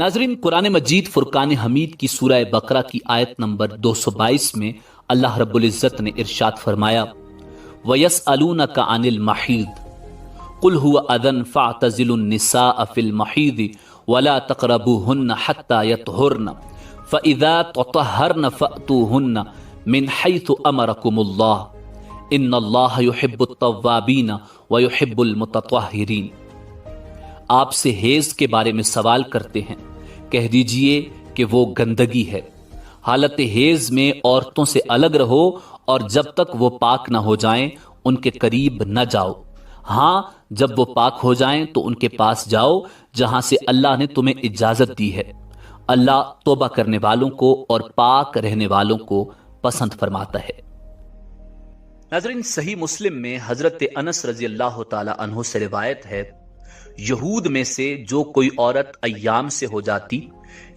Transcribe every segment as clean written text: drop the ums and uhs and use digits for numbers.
नाजरीन, कुरान मजीद फुरकान हमीद की सूरह बकरा की आयत नंबर 222 में अल्लाह रब्बुल इज्जत ने इरशाद फरमाया, वयसअलूनका अनिल महीद कुल हुवा अदन फ़अतज़िलुन निसाअ फ़िल महीद वला तक़रबूहुन्ना हत्ता यतहुरन फ़इज़ा ततहरन फ़अतूहुन्ना मिन हैथु अमरकुमुल्लाह इन्नल्लाह युहिब्बुत तव्वाबीन व युहिब्बुल मुतत्तहिरीन। आपसे हेज के बारे में सवाल करते हैं, कह दीजिए कि वो गंदगी है। हालत हेज में औरतों से अलग रहो और जब तक वो पाक न हो जाएं उनके करीब न जाओ। हाँ, जब वो पाक हो जाएं तो उनके पास जाओ जहां से अल्लाह ने तुम्हें इजाजत दी है। अल्लाह तौबा करने वालों को और पाक रहने वालों को पसंद फरमाता है। नाज़रीन, सही मुस्लिम में हजरत अनस रजी अल्लाह ताला अन्हु से रिवायत है, यहूद में से जो कोई औरत अय्याम से हो जाती,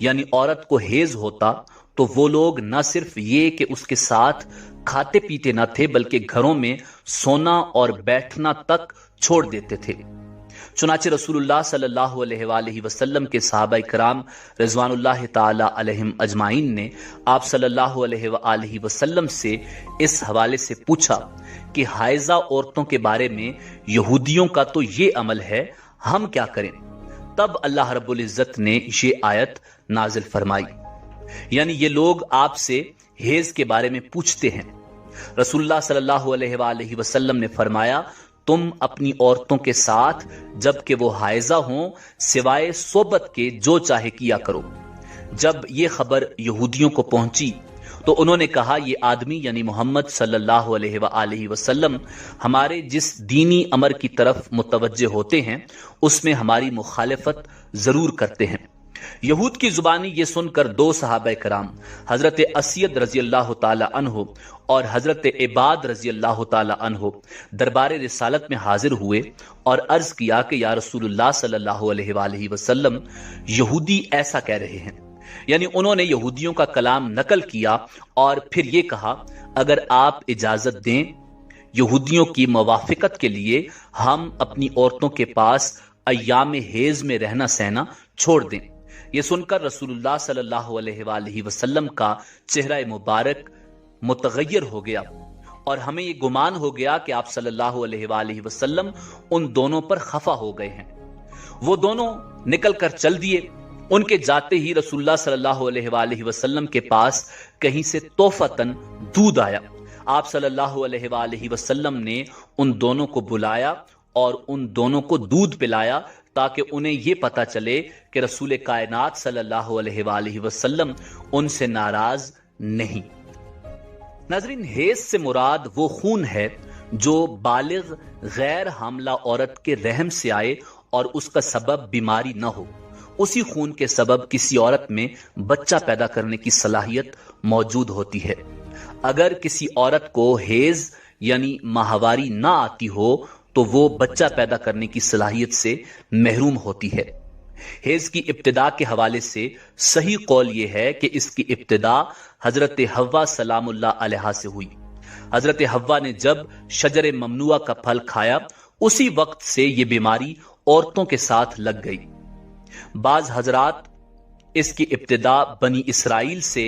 यानी औरत को हेज होता, तो वो लोग न सिर्फ ये कि उसके साथ खाते पीते न थे, बल्कि घरों में सोना और बैठना तक छोड़ देते थे। चुनाचे रसूलुल्लाह सल्लल्लाहु अलैहि वसल्लम के सहाबा इकराम रिज़वानुल्लाह ताला अलैहिम अजमाइन ने आप सल्लल्लाहु अलैहि वसल्लम से इस हवाले से पूछा कि हाइजा औरतों के बारे में यहूदियों का तो ये अमल है, हम क्या करें? तब अल्लाह रब्बुल इज्जत ने ये आयत नाजिल फरमाई, यानी ये लोग आपसे हेज के बारे में पूछते हैं। रसूलुल्लाह सल्लल्लाहु अलैहि वसल्लम ने फरमाया, तुम अपनी औरतों के साथ जबकि वो हाइजा हों सिवाय सोबत के जो चाहे किया करो। जब ये खबर यहूदियों को पहुंची तो उन्होंने कहा, ये आदमी यानी मोहम्मद सल्लल्लाहु अलैहि वसल्लम हमारे जिस दीनी अमर की तरफ मुतवज्जे होते हैं उसमें हमारी मुखालिफत जरूर करते हैं। यहूद की जुबानी ये सुनकर दो सहाबा कराम हजरत अस्यद रजी अल्लाह ताला अन्हु और हजरत इबाद रजी अल्लाह ताला अन्हु दरबार रिसालत में हाजिर हुए और अर्ज किया कि या रसूलुल्लाह सल्लल्लाहु अलैहि वसल्लम, यहूदी ऐसा कह रहे हैं। यानी उन्होंने यहूदियों का कलाम नकल किया और फिर ये कहा, अगर आप इजाजत दें यहूदियों की मवाफिकत के लिए हम अपनी औरतों के पास अय्याम हेज में रहना सहना छोड़ दें। ये सुनकर रसूलुल्लाह सल्लल्लाहु अलैहि वसल्लम का चेहरा मुबारक मुतगय्यर हो गया और हमें ये गुमान हो गया कि आप सल्लल्लाहु अलैहि वसल्लम उन दोनों पर खफा हो गए हैं। वो दोनों निकल कर चल दिए। उनके जाते ही रसूलुल्लाह सल्लल्लाहु अलैहि वसल्लम के पास कहीं से तोहफतन दूध आया। आप सल्लल्लाहु अलैहि वसल्लम ने उन दोनों को बुलाया और उन दोनों को दूध पिलाया ताकि उन्हें यह पता चले कि रसूल कायनात सल्लल्लाहु अलैहि वसल्लम उनसे नाराज नहीं। नाज़रीन, हेज से मुराद वो खून है जो बालिग गैर हामला औरत के रहम से आए और उसका सबब बीमारी न हो। उसी खून के सबब किसी औरत में बच्चा पैदा करने की सलाहियत मौजूद होती है। अगर किसी औरत को हेज यानी माहवारी ना आती हो तो वो बच्चा पैदा करने की सलाहियत से महरूम होती है। हेज की इब्तिदा के हवाले से सही कौल यह है कि इसकी इब्तिदा हजरत हव्वा सलामुल्लाह अलैहा से हुई। हजरत हव्वा ने जब शजर ममनुआ का फल खाया उसी वक्त से ये बीमारी औरतों के साथ लग गई। बाज हजरात इसकी इब्तिदा बनी इसराइल से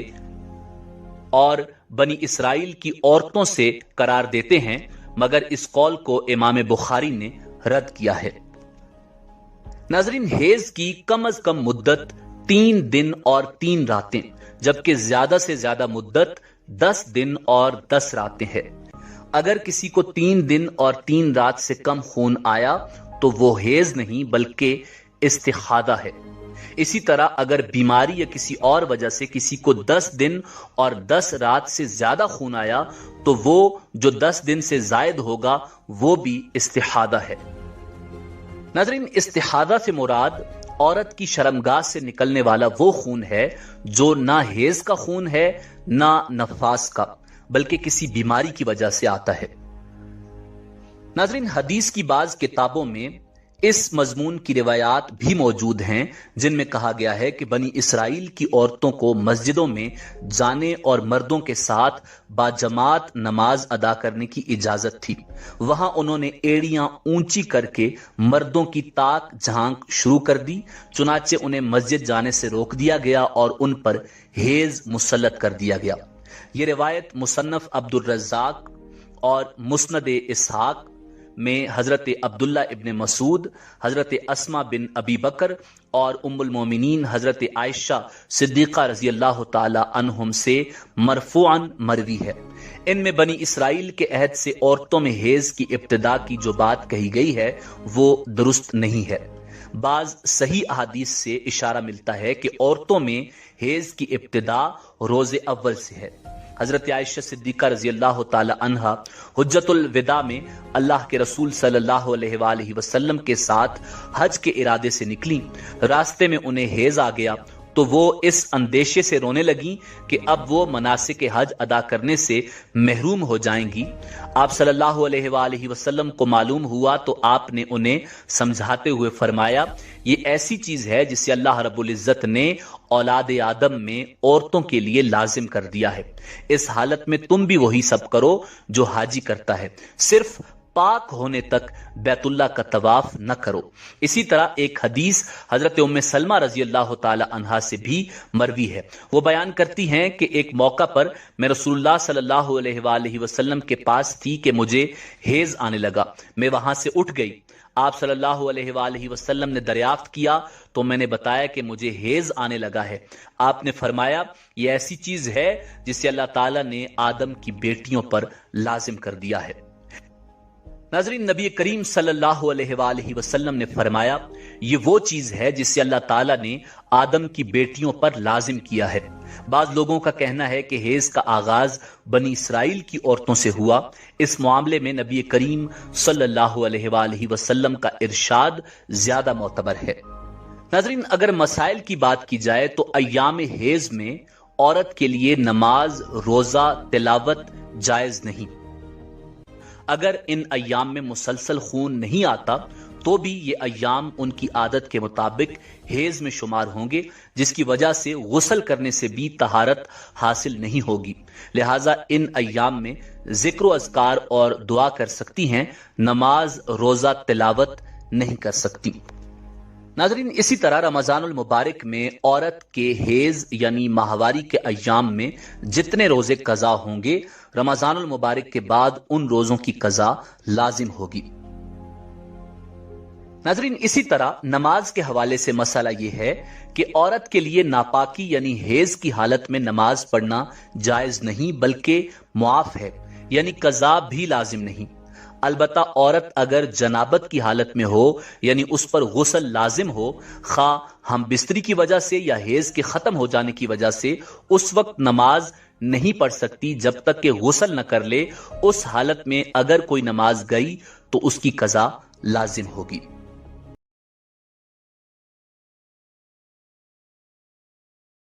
और बनी इसराइल की औरतों से करार देते हैं, मगर इस कौल को इमाम बुखारी ने रद्द किया है। नाजरीन, हेज की कम अज कम मुद्दत 3 दिन और 3 रातें जबकि ज्यादा से ज्यादा मुद्दत 10 दिन और 10 रातें हैं। अगर किसी को 3 दिन और 3 रात से कम खून आया तो वो हेज नहीं बल्कि इस्तिहादा है। इसी तरह अगर बीमारी या किसी और वजह से किसी को 10 दिन और 10 रात से ज्यादा खून आया तो वो जो 10 दिन से जायद होगा वो भी इस्तिहादा है। नाज़रीन, इस्तिहादा से मुराद औरत की शर्मगाह से निकलने वाला वो खून है जो ना हेज का खून है ना नफास का, बल्कि किसी बीमारी की वजह से आता है। नाज़रीन, हदीस की बाज किताबों में اس مضمون کی روایات بھی موجود ہیں جن میں کہا گیا ہے کہ بنی اسرائیل کی عورتوں کو مسجدوں میں جانے اور مردوں کے ساتھ باجماعت نماز ادا کرنے کی اجازت تھی۔ وہاں انہوں نے ایڑیاں اونچی کر کے مردوں کی تاک جھانک شروع کر دی، چنانچہ انہیں مسجد جانے سے روک دیا گیا اور ان پر حیض مسلط کر دیا گیا۔ یہ روایت مصنف عبد الرزاق اور مسند اسحاق میں حضرت عبداللہ ابن مسعود، حضرت اسما بن ابی بکر اور ام المومنین حضرت عائشہ صدیقہ رضی اللہ تعالی عنہم سے مرفوعاً مروی ہے۔ ان میں بنی اسرائیل کے عہد سے عورتوں میں حیض کی ابتدا کی جو بات کہی گئی ہے وہ درست نہیں ہے۔ بعض صحیح احادیث سے اشارہ ملتا ہے کہ عورتوں میں حیض کی ابتدا روز اول سے ہے۔ حضرت عائشہ صدیقہ رضی اللہ تعالی عنہا حجت الوداع میں اللہ کے رسول صلی اللہ علیہ وآلہ وسلم کے ساتھ حج کے ارادے سے نکلی۔ راستے میں انہیں حیض آ گیا تو وہ اس اندیشے سے رونے لگیں کہ اب وہ مناسک حج ادا کرنے سے محروم ہو جائیں گی۔ آپ صلی اللہ علیہ وآلہ وسلم کو معلوم ہوا تو آپ نے انہیں سمجھاتے ہوئے فرمایا، یہ ایسی چیز ہے جسے اللہ رب العزت نے اولاد آدم میں عورتوں کے لیے لازم کر دیا ہے۔ اس حالت میں تم بھی وہی سب کرو جو حاجی کرتا ہے، صرف پاک ہونے تک بیت اللہ کا طواف نہ کرو۔ اسی طرح ایک حدیث حضرت ام سلمہ رضی اللہ تعالی عنہا سے بھی مروی ہے۔ وہ بیان کرتی ہیں کہ ایک موقع پر میں رسول اللہ صلی اللہ علیہ وآلہ وسلم کے پاس تھی کہ مجھے حیض آنے لگا۔ میں وہاں سے اٹھ گئی۔ آپ صلی اللہ علیہ وآلہ وسلم نے دریافت کیا تو میں نے بتایا کہ مجھے حیض آنے لگا ہے۔ آپ نے فرمایا، یہ ایسی چیز ہے جسے اللہ تعالیٰ نے آدم کی بیٹیوں پر لازم کر دیا ہے۔ ناظرین، نبی کریم صلی اللہ علیہ وآلہ وسلم نے فرمایا، یہ وہ چیز ہے جسے اللہ تعالیٰ نے آدم کی بیٹیوں پر لازم کیا ہے۔ بعض لوگوں کا کہنا ہے کہ حیض کا آغاز بنی اسرائیل کی عورتوں سے ہوا۔ اس معاملے میں نبی کریم صلی اللہ علیہ وآلہ وسلم کا ارشاد زیادہ معتبر ہے۔ ناظرین، اگر مسائل کی بات کی جائے تو ایام حیض میں عورت کے لیے نماز، روزہ، تلاوت جائز نہیں۔ اگر ان ایام میں مسلسل خون نہیں آتا تو بھی یہ ایام ان کی عادت کے مطابق حیض میں شمار ہوں گے، جس کی وجہ سے غسل کرنے سے بھی طہارت حاصل نہیں ہوگی۔ لہٰذا ان ایام میں ذکر و اذکار اور دعا کر سکتی ہیں، نماز، روزہ، تلاوت نہیں کر سکتی۔ ناظرین، اسی طرح رمضان المبارک میں عورت کے حیض یعنی ماہواری کے ایام میں جتنے روزے قضا ہوں گے، رمضان المبارک کے بعد ان روزوں کی قضا لازم ہوگی۔ ناظرین، اسی طرح نماز کے حوالے سے مسئلہ یہ ہے کہ عورت کے لیے ناپاکی یعنی حیض کی حالت میں نماز پڑھنا جائز نہیں بلکہ معاف ہے، یعنی قضا بھی لازم نہیں۔ البتہ عورت اگر جنابت کی حالت میں ہو یعنی اس پر غسل لازم ہو، خواہ ہم بستری کی وجہ سے یا حیض کے ختم ہو جانے کی وجہ سے، اس وقت نماز نہیں پڑھ سکتی جب تک کہ غسل نہ کر لے۔ اس حالت میں اگر کوئی نماز گئی تو اس کی قضا لازم ہوگی۔